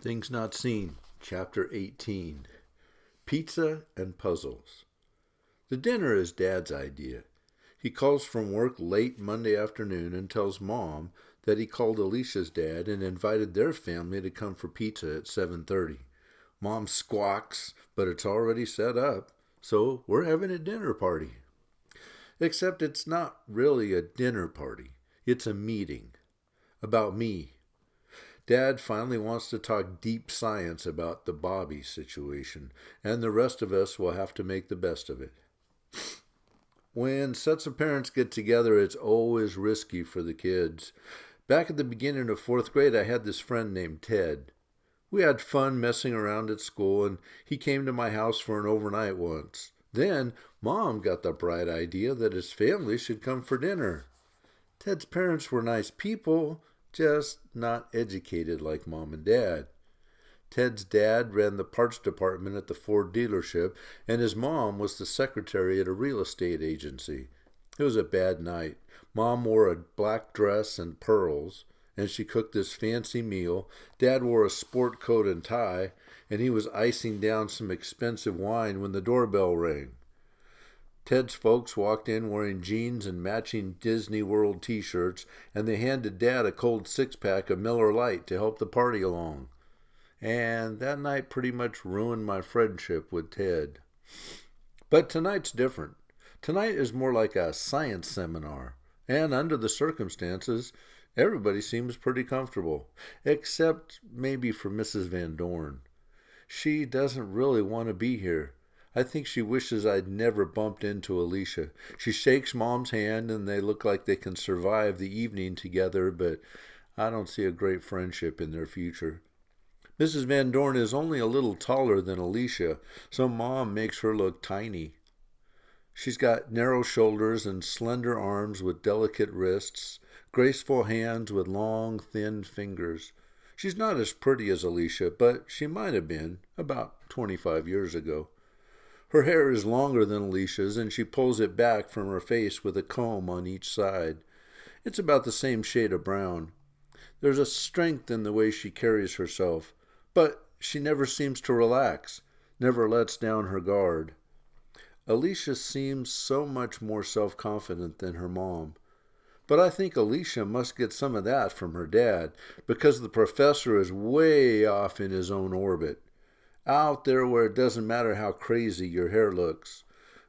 Things Not Seen, Chapter 18. Pizza and Puzzles. The dinner is Dad's idea. He calls from work late Monday afternoon and tells Mom that he called Alicia's dad and invited their family to come for pizza at 7:30. Mom squawks, but it's already set up, so we're having a dinner party. Except it's not really a dinner party. It's a meeting. About me. Dad finally wants to talk deep science about the Bobby situation, and the rest of us will have to make the best of it. When sets of parents get together, it's always risky for the kids. Back at the beginning of fourth grade, I had this friend named Ted. We had fun messing around at school, and he came to my house for an overnight once. Then, Mom got the bright idea that his family should come for dinner. Ted's parents were nice people, just not educated like Mom and Dad. Ted's dad ran the parts department at the Ford dealership, and his mom was the secretary at a real estate agency. It was a bad night. Mom wore a black dress and pearls, and she cooked this fancy meal. Dad wore a sport coat and tie, and he was icing down some expensive wine when the doorbell rang. Ted's folks walked in wearing jeans and matching Disney World t-shirts, and they handed Dad a cold six-pack of Miller Lite to help the party along. And that night pretty much ruined my friendship with Ted. But tonight's different. Tonight is more like a science seminar, and under the circumstances, everybody seems pretty comfortable, except maybe for Mrs. Van Dorn. She doesn't really want to be here. I think she wishes I'd never bumped into Alicia. She shakes Mom's hand and they look like they can survive the evening together, but I don't see a great friendship in their future. Mrs. Van Dorn is only a little taller than Alicia, so Mom makes her look tiny. She's got narrow shoulders and slender arms with delicate wrists, graceful hands with long, thin fingers. She's not as pretty as Alicia, but she might have been about 25 years ago. Her hair is longer than Alicia's, and she pulls it back from her face with a comb on each side. It's about the same shade of brown. There's a strength in the way she carries herself, but she never seems to relax, never lets down her guard. Alicia seems so much more self-confident than her mom. But I think Alicia must get some of that from her dad, because the professor is way off in his own orbit. Out there where it doesn't matter how crazy your hair looks.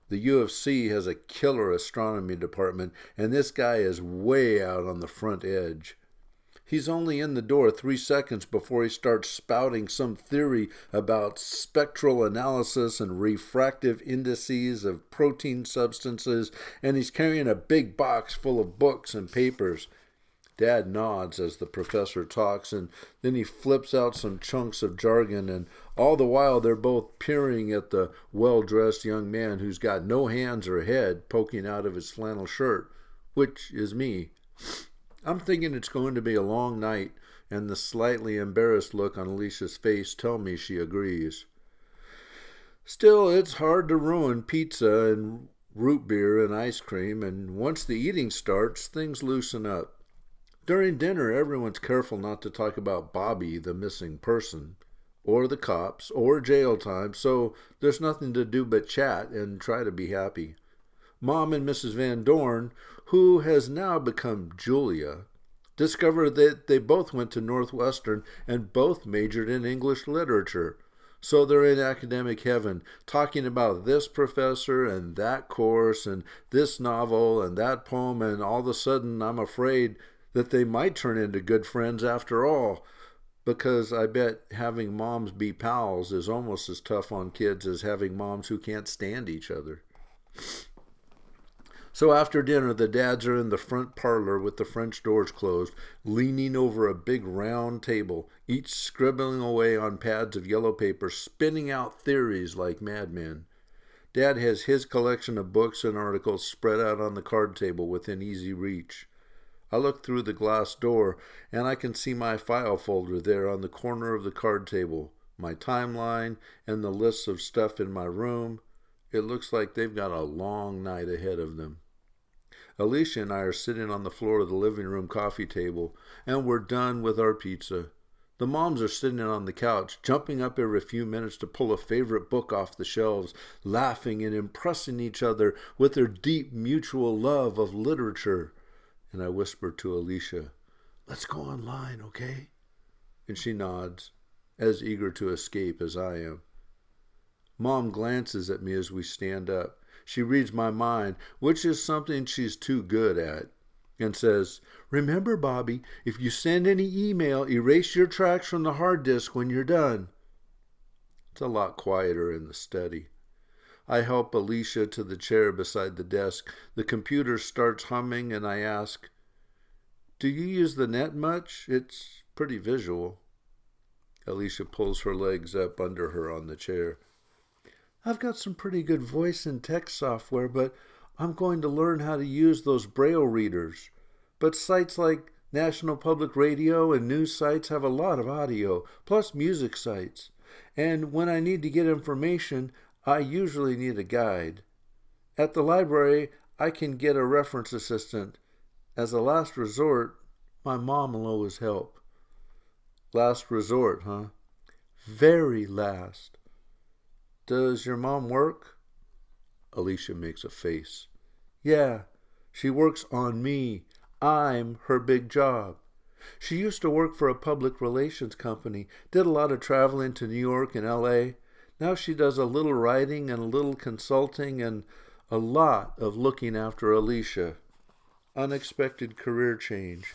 The U of C has a killer astronomy department, and this guy is way out on the front edge. He's only in the door 3 seconds before he starts spouting some theory about spectral analysis and refractive indices of protein substances, and he's carrying a big box full of books and papers. Dad nods as the professor talks, and then he flips out some chunks of jargon, and all the while they're both peering at the well-dressed young man who's got no hands or head poking out of his flannel shirt, which is me. I'm thinking it's going to be a long night, and the slightly embarrassed look on Alicia's face tell me she agrees. Still, it's hard to ruin pizza and root beer and ice cream, and once the eating starts, things loosen up. During dinner, everyone's careful not to talk about Bobby, the missing person, or the cops, or jail time, so there's nothing to do but chat and try to be happy. Mom and Mrs. Van Dorn, who has now become Julia, discover that they both went to Northwestern and both majored in English literature. So they're in academic heaven, talking about this professor and that course and this novel and that poem, and all of a sudden I'm afraid that they might turn into good friends after all, because I bet having moms be pals is almost as tough on kids as having moms who can't stand each other. So after dinner, the dads are in the front parlor with the French doors closed, leaning over a big round table, each scribbling away on pads of yellow paper, spinning out theories like madmen. Dad has his collection of books and articles spread out on the card table within easy reach. I look through the glass door, and I can see my file folder there on the corner of the card table, my timeline, and the lists of stuff in my room. It looks like they've got a long night ahead of them. Alicia and I are sitting on the floor of the living room coffee table, and we're done with our pizza. The moms are sitting on the couch, jumping up every few minutes to pull a favorite book off the shelves, laughing and impressing each other with their deep mutual love of literature. And I whisper to Alicia, "Let's go online, okay?" And she nods, as eager to escape as I am. Mom glances at me as we stand up. She reads my mind, which is something she's too good at, and says, "Remember, Bobby, if you send any email, erase your tracks from the hard disk when you're done." It's a lot quieter in the study. I help Alicia to the chair beside the desk. The computer starts humming, and I ask, "Do you use the net much? It's pretty visual." Alicia pulls her legs up under her on the chair. "I've got some pretty good voice and text software, but I'm going to learn how to use those Braille readers. But sites like National Public Radio and news sites have a lot of audio, plus music sites. And when I need to get information, I usually need a guide. At the library, I can get a reference assistant. As a last resort, my mom will always help." Last resort, huh? Very last. Does your mom work? Alicia makes a face. Yeah, she works on me. I'm her big job. She used to work for a public relations company, did a lot of traveling to New York and LA. Now she does a little writing and a little consulting and a lot of looking after Alicia. Unexpected career change.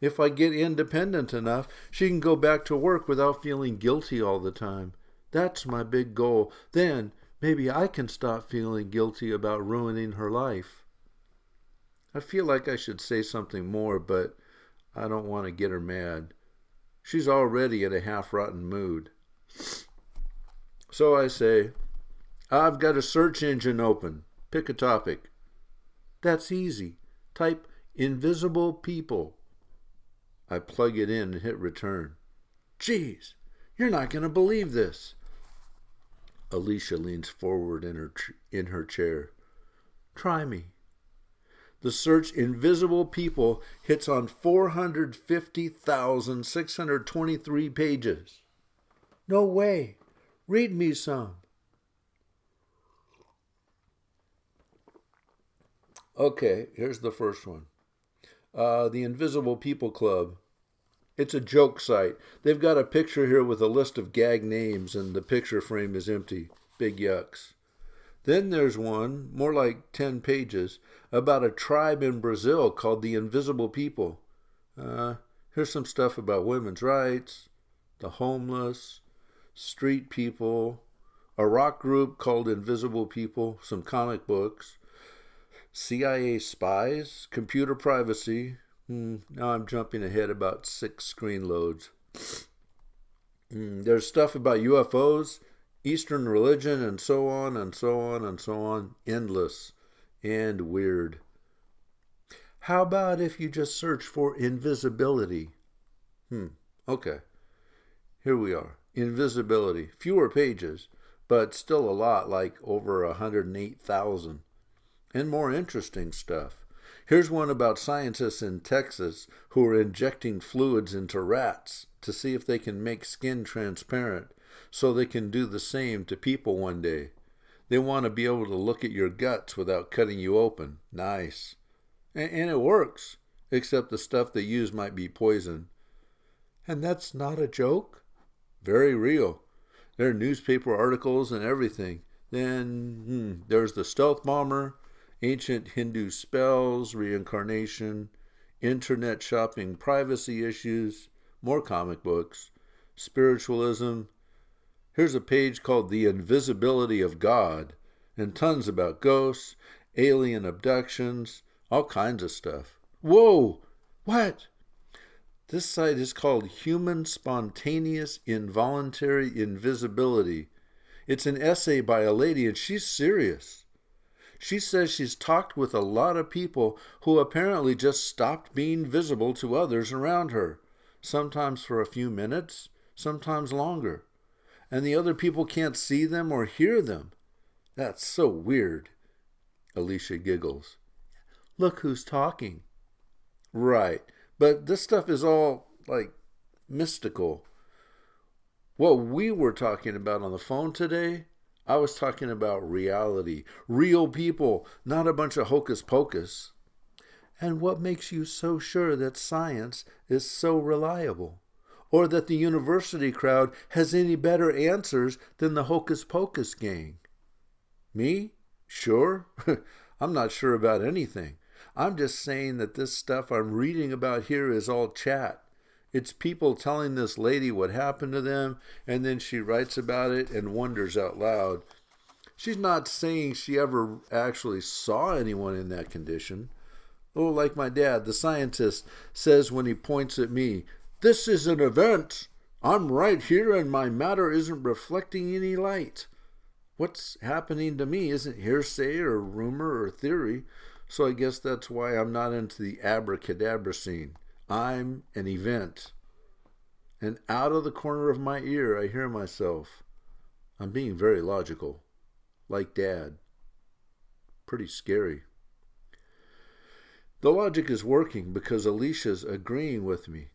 If I get independent enough, she can go back to work without feeling guilty all the time. That's my big goal. Then maybe I can stop feeling guilty about ruining her life. I feel like I should say something more, but I don't want to get her mad. She's already in a half-rotten mood. So I say, "I've got a search engine open. Pick a topic." "That's easy. Type invisible people." I plug it in and hit return. "Geez, you're not going to believe this." Alicia leans forward in her chair. "Try me." The search invisible people hits on 450,623 pages. "No way. Read me some." Okay, here's the first one. The Invisible People Club. It's a joke site. They've got a picture here with a list of gag names, and the picture frame is empty. Big yucks. Then there's one, more like 10 pages, about a tribe in Brazil called the Invisible People. Here's some stuff about women's rights, the homeless, street people, a rock group called Invisible People, some comic books, CIA spies, computer privacy. Now I'm jumping ahead about 6 screen loads. There's stuff about UFOs, Eastern religion, and so on, and so on, and so on. Endless and weird. How about if you just search for invisibility? Okay. Here we are. Invisibility. Fewer pages, but still a lot, like over 108,000. And more interesting stuff. Here's one about scientists in Texas who are injecting fluids into rats to see if they can make skin transparent so they can do the same to people one day. They want to be able to look at your guts without cutting you open. Nice. And it works, except the stuff they use might be poison. And that's not a joke? Very real. There are newspaper articles and everything. Then there's the stealth bomber, ancient Hindu spells, reincarnation, internet shopping privacy issues, more comic books, spiritualism. Here's a page called The Invisibility of God, and tons about ghosts, alien abductions, all kinds of stuff. Whoa! What? This site is called Human Spontaneous Involuntary Invisibility. It's an essay by a lady, and she's serious. She says she's talked with a lot of people who apparently just stopped being visible to others around her, sometimes for a few minutes, sometimes longer. And the other people can't see them or hear them. That's so weird. Alicia giggles. Look who's talking. Right, but this stuff is all, mystical. What we were talking about on the phone today, I was talking about reality, real people, not a bunch of hocus pocus. And what makes you so sure that science is so reliable? Or that the university crowd has any better answers than the hocus pocus gang? Me? Sure? I'm not sure about anything. I'm just saying that this stuff I'm reading about here is all chat. It's people telling this lady what happened to them, and then she writes about it and wonders out loud. She's not saying she ever actually saw anyone in that condition. Oh, like my dad, the scientist, says when he points at me, "This is an event. I'm right here and my matter isn't reflecting any light." What's happening to me isn't hearsay or rumor or theory, so I guess that's why I'm not into the abracadabra scene. I'm an event. And out of the corner of my ear, I hear myself. I'm being very logical, like Dad. Pretty scary. The logic is working because Alicia's agreeing with me.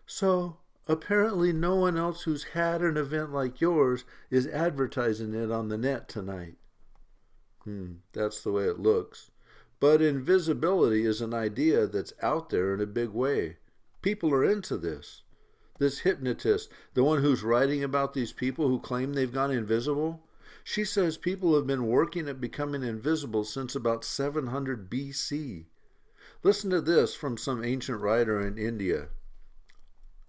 So, apparently no one else who's had an event like yours is advertising it on the net tonight. That's the way it looks. But invisibility is an idea that's out there in a big way. People are into this. This hypnotist, the one who's writing about these people who claim they've gone invisible, she says people have been working at becoming invisible since about 700 BC. Listen to this from some ancient writer in India.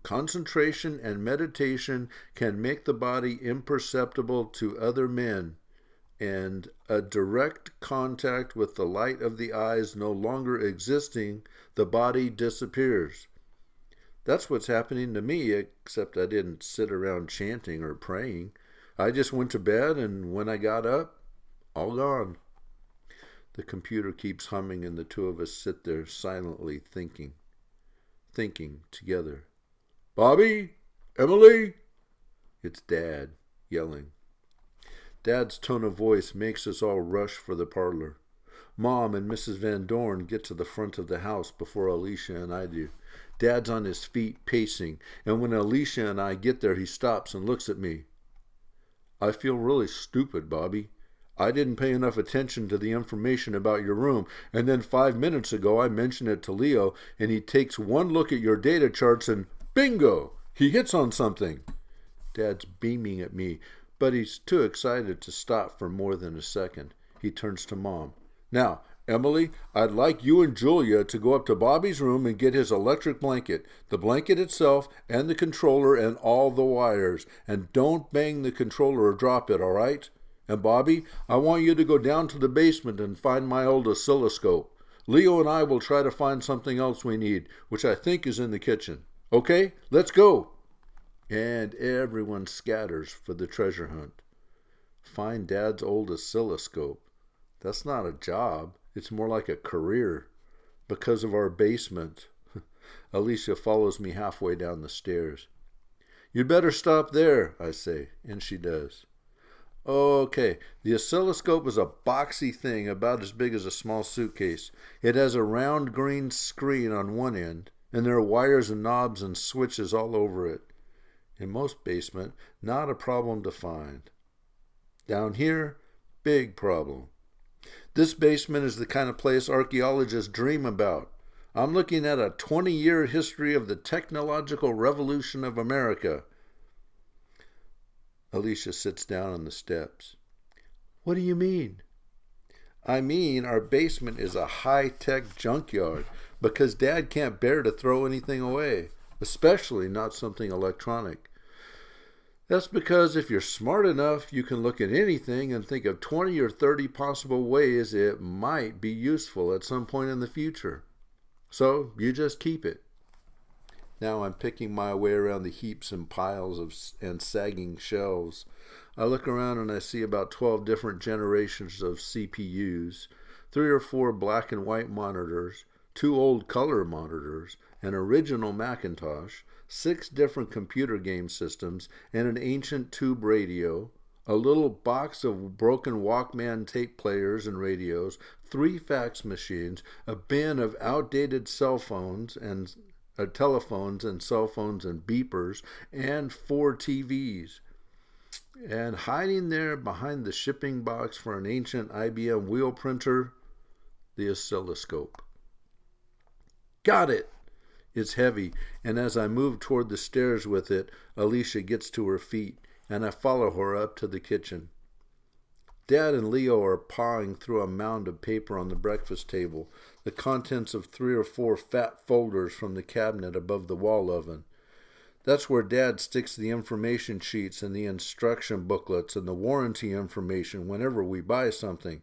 Concentration and meditation can make the body imperceptible to other men, and a direct contact with the light of the eyes no longer existing, the body disappears. That's what's happening to me, except I didn't sit around chanting or praying. I just went to bed, and when I got up, all gone. The computer keeps humming, and the two of us sit there silently thinking together. "Bobby? Emily?" It's Dad yelling. Dad's tone of voice makes us all rush for the parlor. Mom and Mrs. Van Dorn get to the front of the house before Alicia and I do. Dad's on his feet pacing, and when Alicia and I get there, he stops and looks at me. "I feel really stupid, Bobby. I didn't pay enough attention to the information about your room, and then 5 minutes ago I mentioned it to Leo, and he takes one look at your data charts and bingo! He hits on something." Dad's beaming at me, but he's too excited to stop for more than a second. He turns to Mom. "Now, Emily, I'd like you and Julia to go up to Bobby's room and get his electric blanket, the blanket itself, and the controller and all the wires. And don't bang the controller or drop it, all right? And Bobby, I want you to go down to the basement and find my old oscilloscope. Leo and I will try to find something else we need, which I think is in the kitchen. Okay, let's go." And everyone scatters for the treasure hunt. Find Dad's old oscilloscope. That's not a job. It's more like a career. Because of our basement. Alicia follows me halfway down the stairs. "You'd better stop there," I say, and she does. Okay, the oscilloscope is a boxy thing about as big as a small suitcase. It has a round green screen on one end, and there are wires and knobs and switches all over it. In most basements, not a problem to find. Down here, big problem. This basement is the kind of place archaeologists dream about. I'm looking at a 20-year history of the technological revolution of America. Alicia sits down on the steps. "What do you mean?" "I mean our basement is a high-tech junkyard because Dad can't bear to throw anything away, especially not something electronic. That's because if you're smart enough, you can look at anything and think of 20 or 30 possible ways it might be useful at some point in the future. So you just keep it." Now I'm picking my way around the heaps and piles and sagging shelves. I look around and I see about 12 different generations of CPUs, 3 or 4 black and white monitors, 2 old color monitors, an original Macintosh, 6 different computer game systems, and an ancient tube radio, a little box of broken Walkman tape players and radios, 3 fax machines, a bin of outdated cell phones, and telephones and cell phones and beepers and 4 TVs. And hiding there behind the shipping box for an ancient IBM wheel printer, the oscilloscope. Got it! It's heavy, and as I move toward the stairs with it, Alicia gets to her feet, and I follow her up to the kitchen. Dad and Leo are pawing through a mound of paper on the breakfast table, the contents of 3 or 4 fat folders from the cabinet above the wall oven. That's where Dad sticks the information sheets and the instruction booklets and the warranty information whenever we buy something.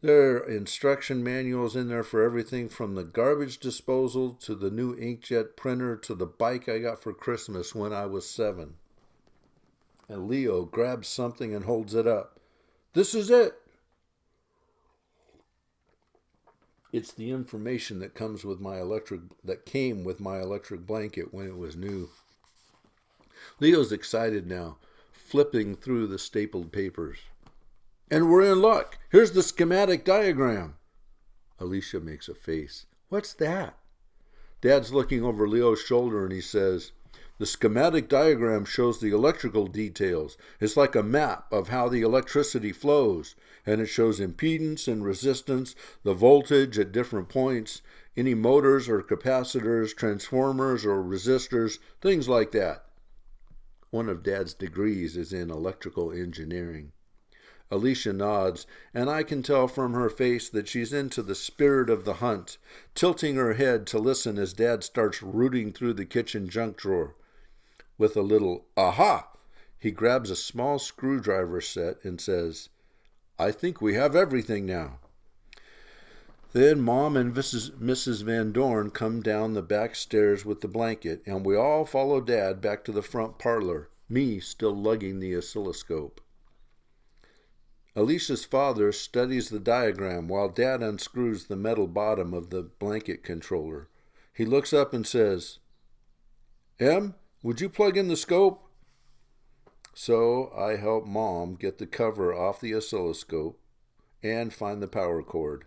There are instruction manuals in there for everything from the garbage disposal to the new inkjet printer to the bike I got for Christmas when I was 7. And Leo grabs something and holds it up. This is it. It's the information that came with my electric blanket when it was new. Leo's excited now, flipping through the stapled papers. And we're in luck. Here's the schematic diagram. Alicia makes a face. What's that? Dad's looking over Leo's shoulder and he says, the schematic diagram shows the electrical details. It's like a map of how the electricity flows. And it shows impedance and resistance, the voltage at different points, any motors or capacitors, transformers or resistors, things like that. One of Dad's degrees is in electrical engineering. Alicia nods, and I can tell from her face that she's into the spirit of the hunt, tilting her head to listen as Dad starts rooting through the kitchen junk drawer. With a little aha, he grabs a small screwdriver set and says, I think we have everything now. Then Mom and Mrs. Van Dorn come down the back stairs with the blanket, and we all follow Dad back to the front parlor, me still lugging the oscilloscope. Alicia's father studies the diagram while Dad unscrews the metal bottom of the blanket controller. He looks up and says, Em, would you plug in the scope? So I help Mom get the cover off the oscilloscope and find the power cord.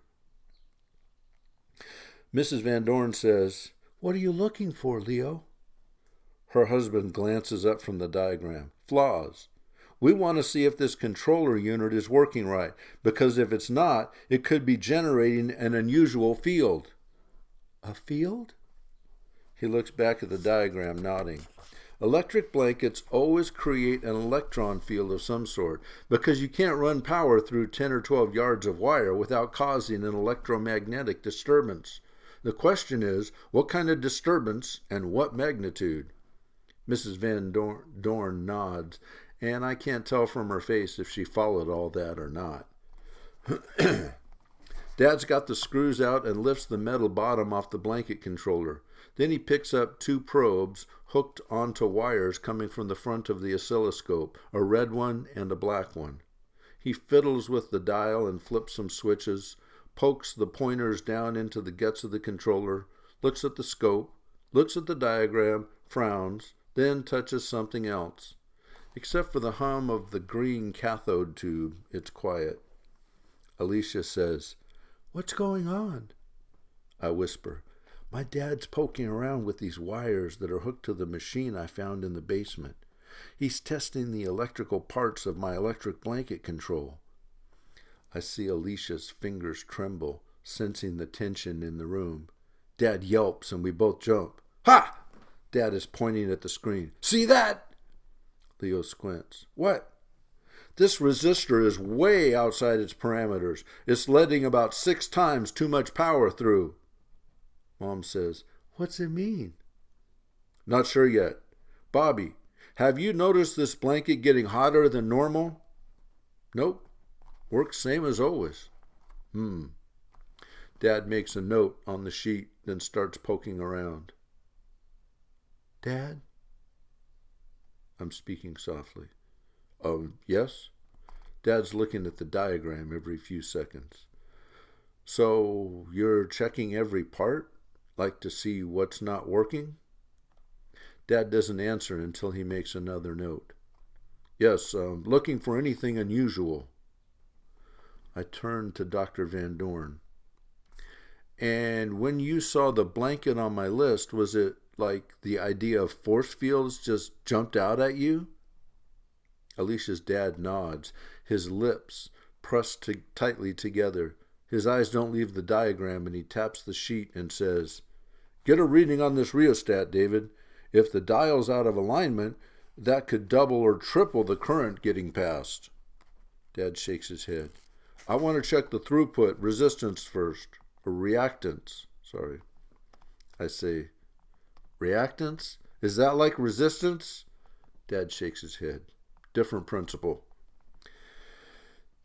Mrs. Van Dorn says, What are you looking for, Leo? Her husband glances up from the diagram. Flaws. We want to see if this controller unit is working right, because if it's not, it could be generating an unusual field. A field? He looks back at the diagram, nodding. Electric blankets always create an electron field of some sort, because you can't run power through 10 or 12 yards of wire without causing an electromagnetic disturbance. The question is, what kind of disturbance and what magnitude? Mrs. Van Dorn nods, and I can't tell from her face if she followed all that or not. Dad's got the screws out and lifts the metal bottom off the blanket controller. Then he picks up 2 probes hooked onto wires coming from the front of the oscilloscope, a red one and a black one. He fiddles with the dial and flips some switches, pokes the pointers down into the guts of the controller, looks at the scope, looks at the diagram, frowns, then touches something else. Except for the hum of the green cathode tube, it's quiet. Alicia says, What's going on? I whisper, My dad's poking around with these wires that are hooked to the machine I found in the basement. He's testing the electrical parts of my electric blanket control. I see Alicia's fingers tremble, sensing the tension in the room. Dad yelps and we both jump. Ha! Dad is pointing at the screen. See that? Leo squints. What? This resistor is way outside its parameters. It's letting about 6 times too much power through. Mom says, What's it mean? Not sure yet. Bobby, have you noticed this blanket getting hotter than normal? Nope. Works same as always. Dad makes a note on the sheet, then starts poking around. Dad? I'm speaking softly. Yes? Dad's looking at the diagram every few seconds. So you're checking every part? Like to see what's not working? Dad doesn't answer until he makes another note. Yes, looking for anything unusual. I turn to Dr. Van Dorn. And when you saw the blanket on my list, was it like the idea of force fields just jumped out at you? Alicia's dad nods, his lips pressed tightly together. His eyes don't leave the diagram, and he taps the sheet and says, "Get a reading on this rheostat, David. If the dial's out of alignment, that could double or triple the current getting passed." Dad shakes his head. "I want to check the throughput, resistance first. Or reactance, sorry." I say, "Reactance? Is that like resistance?" Dad shakes his head. "Different principle."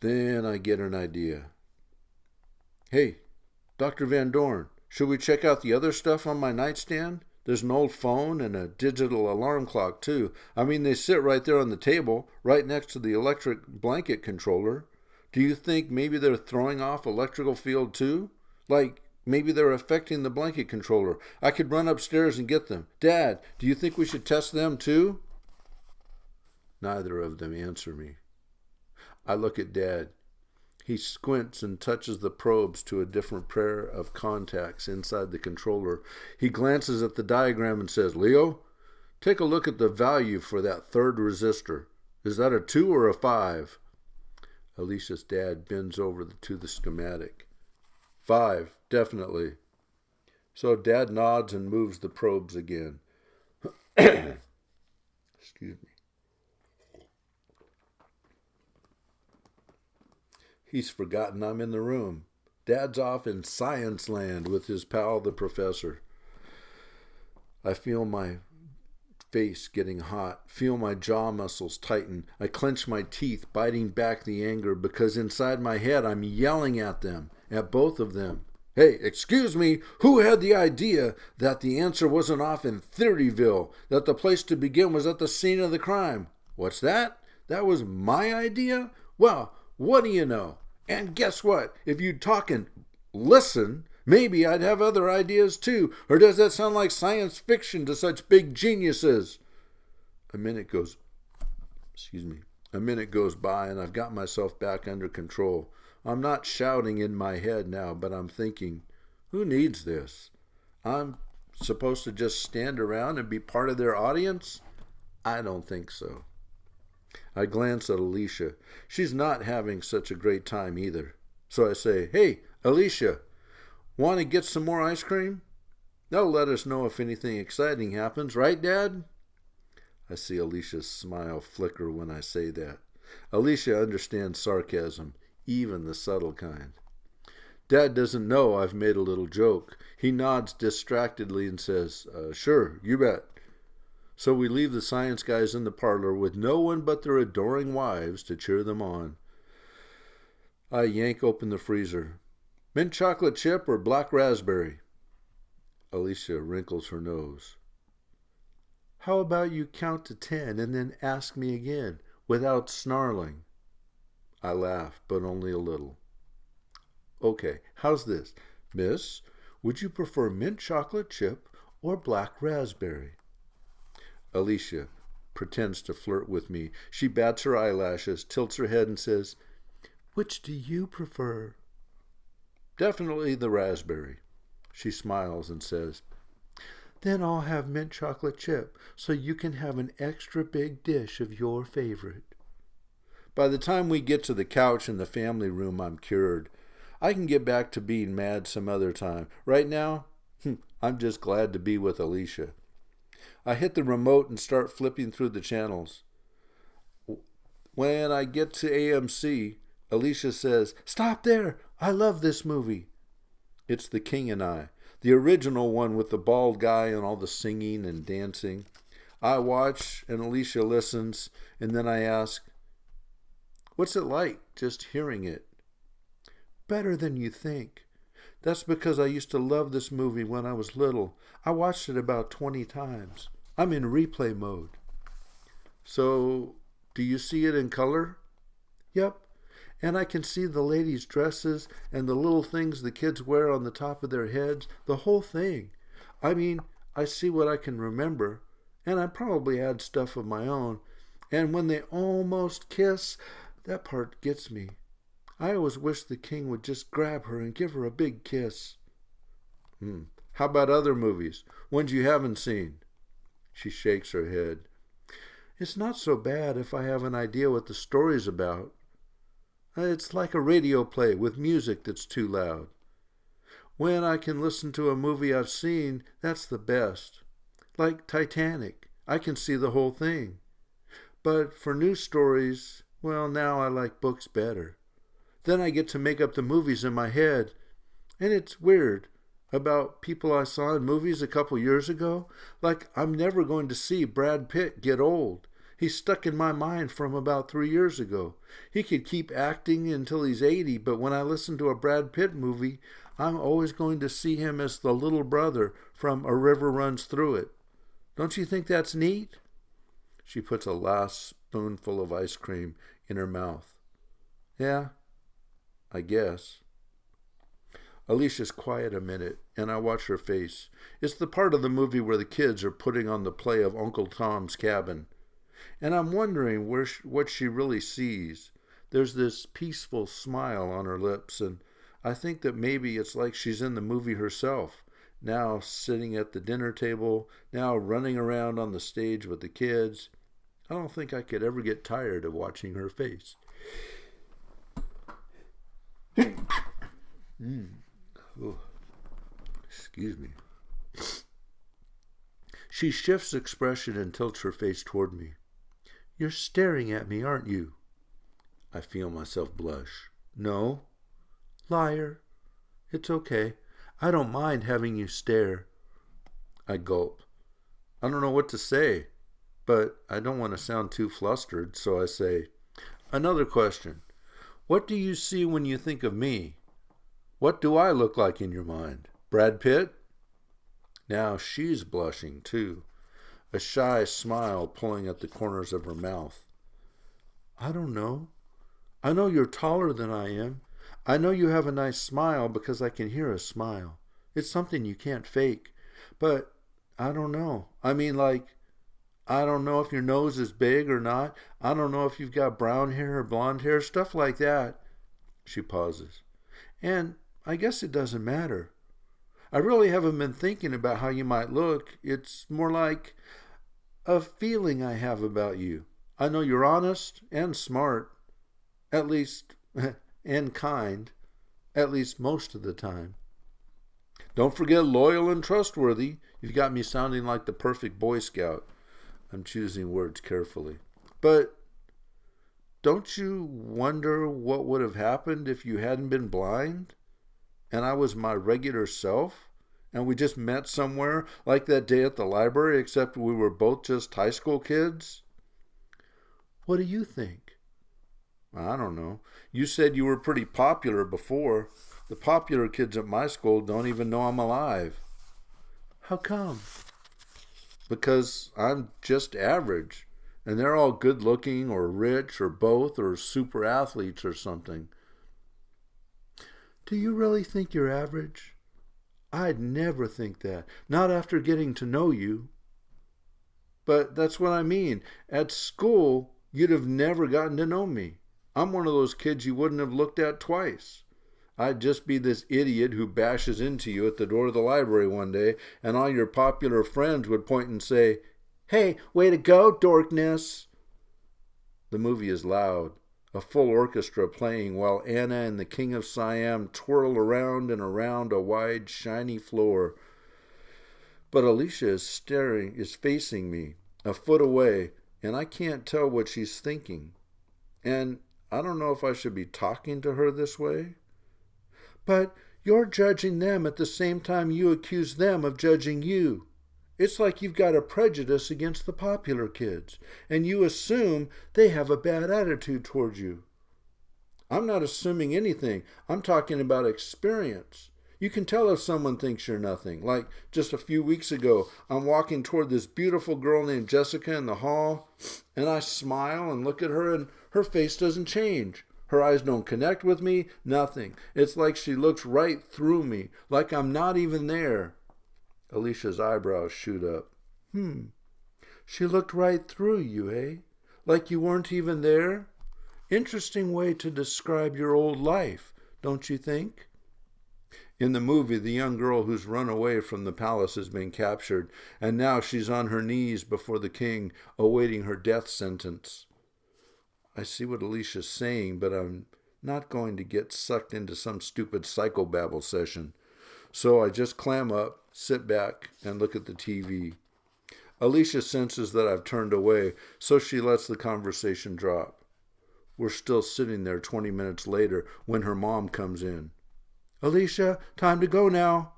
Then I get an idea. "Hey, Dr. Van Dorn, should we check out the other stuff on my nightstand? There's an old phone and a digital alarm clock, too. I mean, they sit right there on the table, right next to the electric blanket controller. Do you think maybe they're throwing off electrical field, too? Like, maybe they're affecting the blanket controller. I could run upstairs and get them. Dad, do you think we should test them, too?" Neither of them answer me. I look at Dad. He squints and touches the probes to a different pair of contacts inside the controller. He glances at the diagram and says, "Leo, take a look at the value for that third resistor. Is that a 2 or a 5? Alicia's dad bends over to the schematic. 5, definitely. So Dad nods and moves the probes again. Excuse me. He's forgotten I'm in the room. Dad's off in science land with his pal, the professor. I feel my face getting hot, feel my jaw muscles tighten. I clench my teeth, biting back the anger, because inside my head I'm yelling at them, at both of them. Hey, excuse me, who had the idea that the answer wasn't off in Theoryville, that the place to begin was at the scene of the crime? What's that? That was my idea? Well, what do you know? And guess what? If you'd talk and listen, maybe I'd have other ideas too. Or does that sound like science fiction to such big geniuses? A minute goes by and I've got myself back under control. I'm not shouting in my head now, but I'm thinking, who needs this? I'm supposed to just stand around and be part of their audience? I don't think so. I glance at Alicia. She's not having such a great time either. So I say, hey, Alicia, want to get some more ice cream? They'll let us know if anything exciting happens, right, Dad? I see Alicia's smile flicker when I say that. Alicia understands sarcasm, even the subtle kind. Dad doesn't know I've made a little joke. He nods distractedly and says, sure, you bet. So we leave the science guys in the parlor with no one but their adoring wives to cheer them on. I yank open the freezer. Mint chocolate chip or black raspberry? Alicia wrinkles her nose. How about you count to 10 and then ask me again, without snarling? I laugh, but only a little. Okay, how's this? Miss, would you prefer mint chocolate chip or black raspberry? Alicia pretends to flirt with me. She bats her eyelashes, tilts her head, and says, which do you prefer? Definitely the raspberry. She smiles and says, then I'll have mint chocolate chip, so you can have an extra big dish of your favorite. By the time we get to the couch in the family room, I'm cured. I can get back to being mad some other time. Right now, I'm just glad to be with Alicia. I hit the remote and start flipping through the channels. When I get to AMC, Alicia says, stop there! I love this movie. It's The King and I, the original one with the bald guy and all the singing and dancing. I watch and Alicia listens, and then I ask, what's it like just hearing it? Better than you think. That's because I used to love this movie when I was little. I watched it about 20 times. I'm in replay mode. So, do you see it in color? Yep. And I can see the ladies' dresses and the little things the kids wear on the top of their heads, the whole thing. I mean, I see what I can remember, and I probably add stuff of my own. And when they almost kiss, that part gets me. I always wish the king would just grab her and give her a big kiss. How about other movies? Ones you haven't seen? She shakes her head. It's not so bad if I have an idea what the story's about. It's like a radio play with music that's too loud. When I can listen to a movie I've seen, that's the best. Like Titanic, I can see the whole thing. But for new stories, well, now I like books better. Then I get to make up the movies in my head. And it's weird. About people I saw in movies a couple years ago, like I'm never going to see Brad Pitt get old. He's stuck in my mind from about 3 years ago. He could keep acting until he's 80, but when I listen to a Brad Pitt movie, I'm always going to see him as the little brother from A River Runs Through It. Don't you think that's neat? She puts a last spoonful of ice cream in her mouth. Yeah, I guess. Alicia's quiet a minute, and I watch her face. It's the part of the movie where the kids are putting on the play of Uncle Tom's Cabin. And I'm wondering what she really sees. There's this peaceful smile on her lips, and I think that maybe it's like she's in the movie herself, now sitting at the dinner table, now running around on the stage with the kids. I don't think I could ever get tired of watching her face. Oh, excuse me. She shifts expression and tilts her face toward me. You're staring at me, aren't you? I feel myself blush. No. Liar. It's okay. I don't mind having you stare. I gulp. I don't know what to say, but I don't want to sound too flustered, so I say, another question. What do you see when you think of me? What do I look like in your mind? Brad Pitt? Now she's blushing, too, a shy smile pulling at the corners of her mouth. I don't know. I know you're taller than I am. I know you have a nice smile because I can hear a smile. It's something you can't fake. But I don't know. I mean, like, I don't know if your nose is big or not. I don't know if you've got brown hair or blonde hair, stuff like that. She pauses. And I guess it doesn't matter. I really haven't been thinking about how you might look. It's more like a feeling I have about you. I know you're honest and smart, at least, and kind, at least most of the time. Don't forget loyal and trustworthy. You've got me sounding like the perfect Boy Scout. I'm choosing words carefully. But don't you wonder what would have happened if you hadn't been blind? And I was my regular self, and we just met somewhere, like that day at the library, except we were both just high school kids? What do you think? I don't know. You said you were pretty popular before. The popular kids at my school don't even know I'm alive. How come? Because I'm just average, and they're all good-looking or rich or both or super athletes or something. Do you really think you're average? I'd never think that, not after getting to know you. But that's what I mean. At school, you'd have never gotten to know me. I'm one of those kids you wouldn't have looked at twice. I'd just be this idiot who bashes into you at the door of the library one day, and all your popular friends would point and say, "Hey, way to go, dorkness!" The movie is loud. A full orchestra playing while Anna and the King of Siam twirl around and around a wide, shiny floor. But Alicia is facing me, a foot away, and I can't tell what she's thinking. And I don't know if I should be talking to her this way. But you're judging them at the same time you accuse them of judging you. It's like you've got a prejudice against the popular kids, and you assume they have a bad attitude towards you. I'm not assuming anything. I'm talking about experience. You can tell if someone thinks you're nothing. Like just a few weeks ago, I'm walking toward this beautiful girl named Jessica in the hall, and I smile and look at her, and her face doesn't change. Her eyes don't connect with me, nothing. It's like she looks right through me, like I'm not even there. Alicia's eyebrows shoot up. She looked right through you, eh? Like you weren't even there? Interesting way to describe your old life, don't you think? In the movie, the young girl who's run away from the palace has been captured, and now she's on her knees before the king, awaiting her death sentence. I see what Alicia's saying, but I'm not going to get sucked into some stupid psychobabble session. So I just clam up, sit back, and look at the TV. Alicia senses that I've turned away, so she lets the conversation drop. We're still sitting there 20 minutes later when her mom comes in. Alicia, time to go now.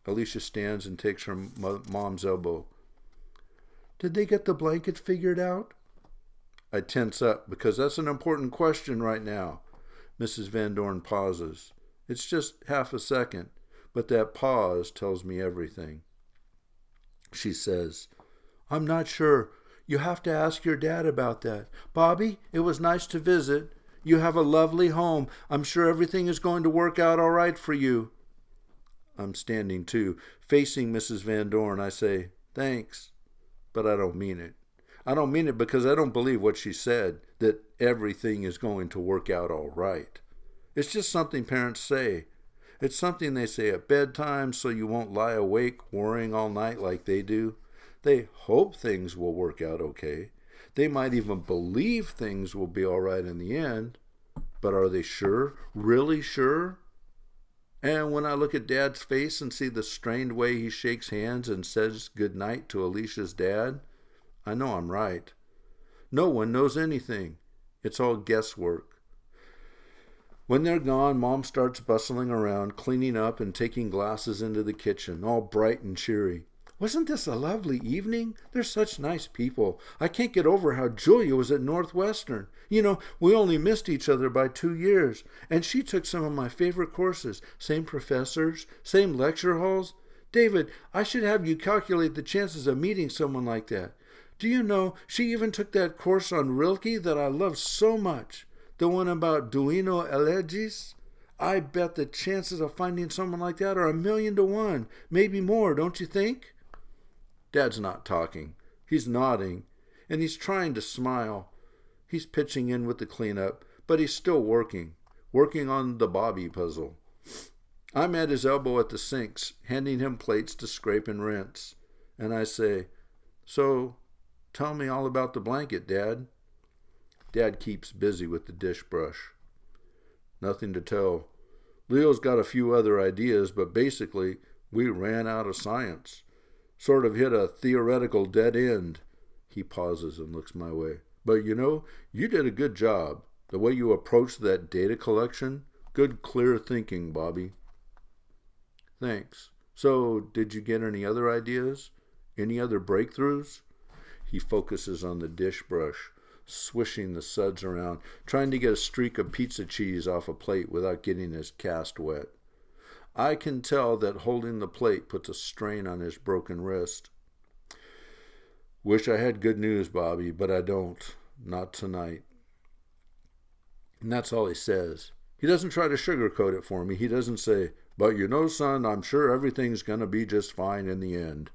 Alicia stands and takes her mom's elbow. Did they get the blanket figured out? I tense up because that's an important question right now. Mrs. Van Dorn pauses. It's just half a second, but that pause tells me everything. She says, I'm not sure. You have to ask your dad about that. Bobby, it was nice to visit. You have a lovely home. I'm sure everything is going to work out all right for you. I'm standing too, facing Mrs. Van Dorn. I say, thanks, but I don't mean it. I don't mean it because I don't believe what she said, that everything is going to work out all right. It's just something parents say. It's something they say at bedtime so you won't lie awake worrying all night like they do. They hope things will work out okay. They might even believe things will be all right in the end. But are they sure? Really sure? And when I look at Dad's face and see the strained way he shakes hands and says goodnight to Alicia's dad, I know I'm right. No one knows anything. It's all guesswork. When they're gone, Mom starts bustling around, cleaning up and taking glasses into the kitchen, all bright and cheery. Wasn't this a lovely evening? They're such nice people. I can't get over how Julia was at Northwestern. You know, we only missed each other by 2 years, and she took some of my favorite courses. Same professors, same lecture halls. David, I should have you calculate the chances of meeting someone like that. Do you know, she even took that course on Rilke that I love so much, the one about Duino Elegies. I bet the chances of finding someone like that are 1,000,000 to 1, maybe more, don't you think? Dad's not talking. He's nodding, and he's trying to smile. He's pitching in with the cleanup, but he's still working on the Bobby puzzle. I'm at his elbow at the sinks, handing him plates to scrape and rinse. And I say, so, tell me all about the blanket, Dad. Dad keeps busy with the dish brush. Nothing to tell. Leo's got a few other ideas, but basically, we ran out of science. Sort of hit a theoretical dead end. He pauses and looks my way. But you know, you did a good job. The way you approached that data collection, good clear thinking, Bobby. Thanks. So, did you get any other ideas? Any other breakthroughs? He focuses on the dish brush, swishing the suds around, trying to get a streak of pizza cheese off a plate without getting his cast wet. I can tell that holding the plate puts a strain on his broken wrist. Wish I had good news, Bobby, but I don't. Not tonight. And that's all he says. He doesn't try to sugarcoat it for me. He doesn't say, but you know, son, I'm sure everything's going to be just fine in the end.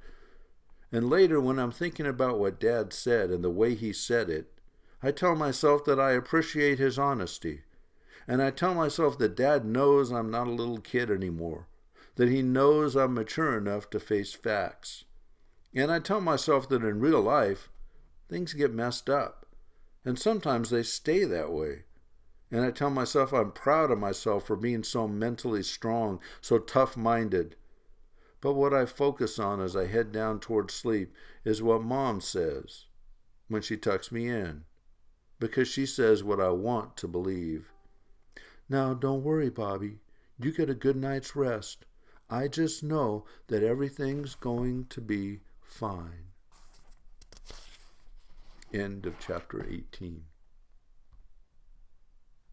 And later, when I'm thinking about what Dad said and the way he said it, I tell myself that I appreciate his honesty. And I tell myself that Dad knows I'm not a little kid anymore, that he knows I'm mature enough to face facts. And I tell myself that in real life, things get messed up, and sometimes they stay that way. And I tell myself I'm proud of myself for being so mentally strong, so tough-minded. But what I focus on as I head down toward sleep is what Mom says when she tucks me in, because she says what I want to believe. Now, don't worry, Bobby. You get a good night's rest. I just know that everything's going to be fine. End of chapter 18.